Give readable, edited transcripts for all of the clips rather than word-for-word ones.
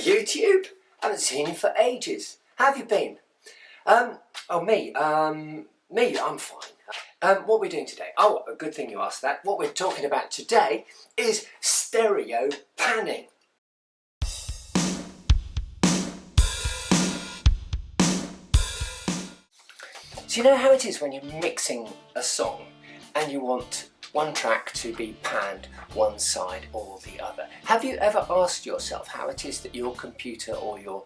YouTube? I haven't seen you for ages. How have you been? Me, I'm fine. What are we doing today? Oh, a good thing you asked that. What we're talking about today is stereo panning. So you know how it is when you're mixing a song and you want one track to be panned one side or the other? Have you ever asked yourself how it is that your computer or your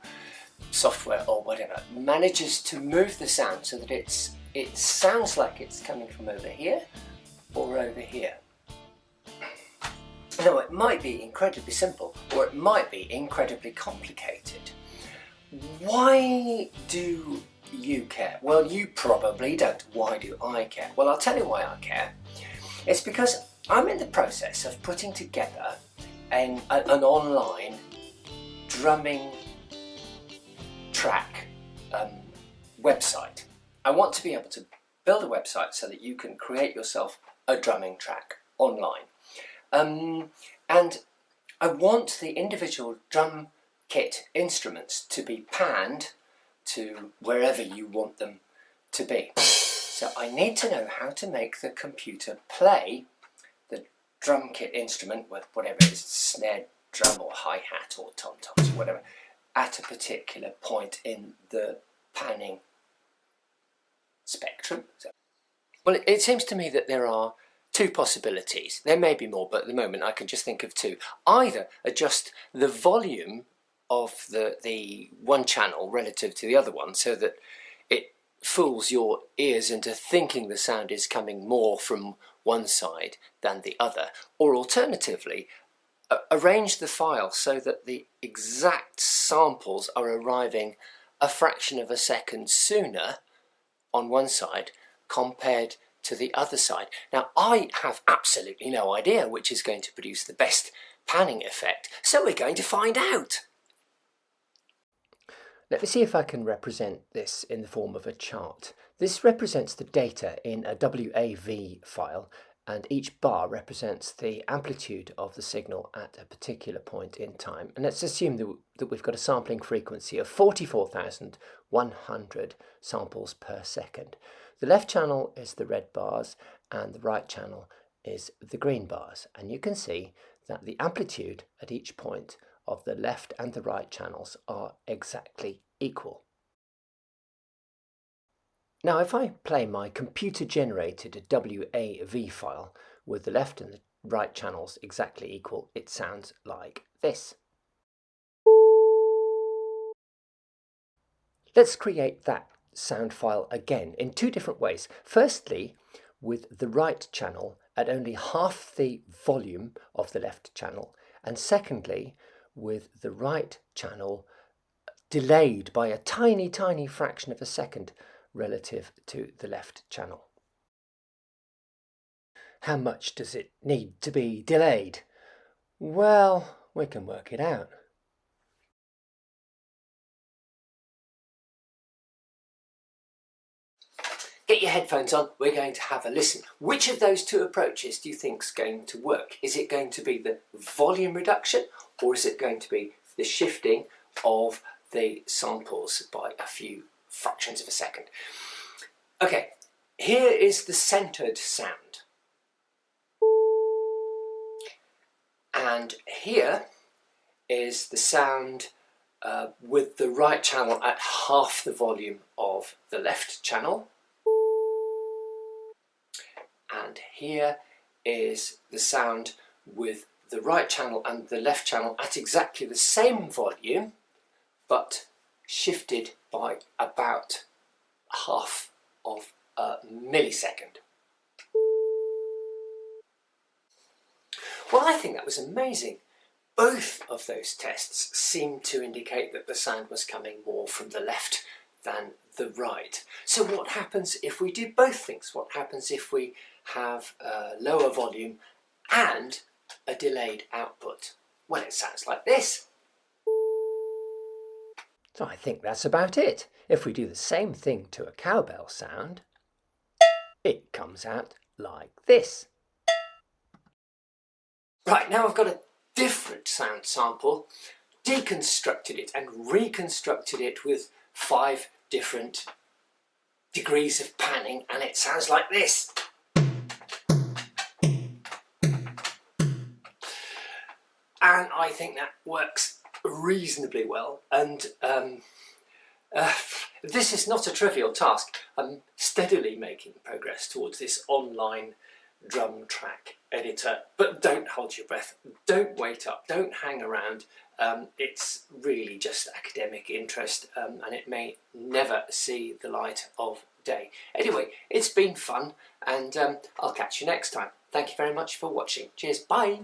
software or whatever manages to move the sound so that it sounds like it's coming from over here or over here? Now, it might be incredibly simple or it might be incredibly complicated. Why do you care? Well, you probably don't. Why do I care? Well, I'll tell you why I care. It's because I'm in the process of putting together an online drumming track website. I want to be able to build a website so that you can create yourself a drumming track online. And I want the individual drum kit instruments to be panned to wherever you want them to be. So I need to know how to make the computer play the drum kit instrument, whatever it is, snare drum or hi-hat or tom-toms or whatever, at a particular point in the panning spectrum. Well, it seems to me that there are two possibilities. There may be more, but at the moment I can just think of two. Either adjust the volume of the one channel relative to the other one so that it fools your ears into thinking the sound is coming more from one side than the other, or alternatively arrange the file so that the exact samples are arriving a fraction of a second sooner on one side compared to the other side. Now, I have absolutely no idea which is going to produce the best panning effect, so we're going to find out. Let me see if I can represent this in the form of a chart. This represents the data in a WAV file, and each bar represents the amplitude of the signal at a particular point in time. And let's assume that we've got a sampling frequency of 44,100 samples per second. The left channel is the red bars and the right channel is the green bars. And you can see that the amplitude at each point of the left and the right channels are exactly equal. Now, if I play my computer-generated WAV file with the left and the right channels exactly equal, it sounds like this. Let's create that sound file again in two different ways. Firstly, with the right channel at only half the volume of the left channel, and secondly, with the right channel delayed by a tiny fraction of a second relative to the left channel. How much does it need to be delayed? Well, we can work it out. Get your headphones on, we're going to have a listen. Which of those two approaches do you think is going to work? Is it going to be the volume reduction, or is it going to be the shifting of the samples by a few fractions of a second? Okay, here is the centered sound. And here is the sound with the right channel at half the volume of the left channel. And here is the sound with the right channel and the left channel at exactly the same volume, but shifted by about half of a millisecond. Well, I think that was amazing. Both of those tests seemed to indicate that the sound was coming more from the left than the right. So what happens if we do both things? What happens if we have a lower volume and a delayed output? Well, it sounds like this. So I think that's about it. If we do the same thing to a cowbell sound, it comes out like this. Right, now I've got a different sound sample deconstructed it and reconstructed it with 5 different degrees of panning, and it sounds like this. And I think that works reasonably well, and this is not a trivial task. I'm steadily making progress towards this online drum track editor, but don't hold your breath, don't wait up, don't hang around. It's really just academic interest, and it may never see the light of day. Anyway, it's been fun, and I'll catch you next time. Thank you very much for watching. Cheers, bye!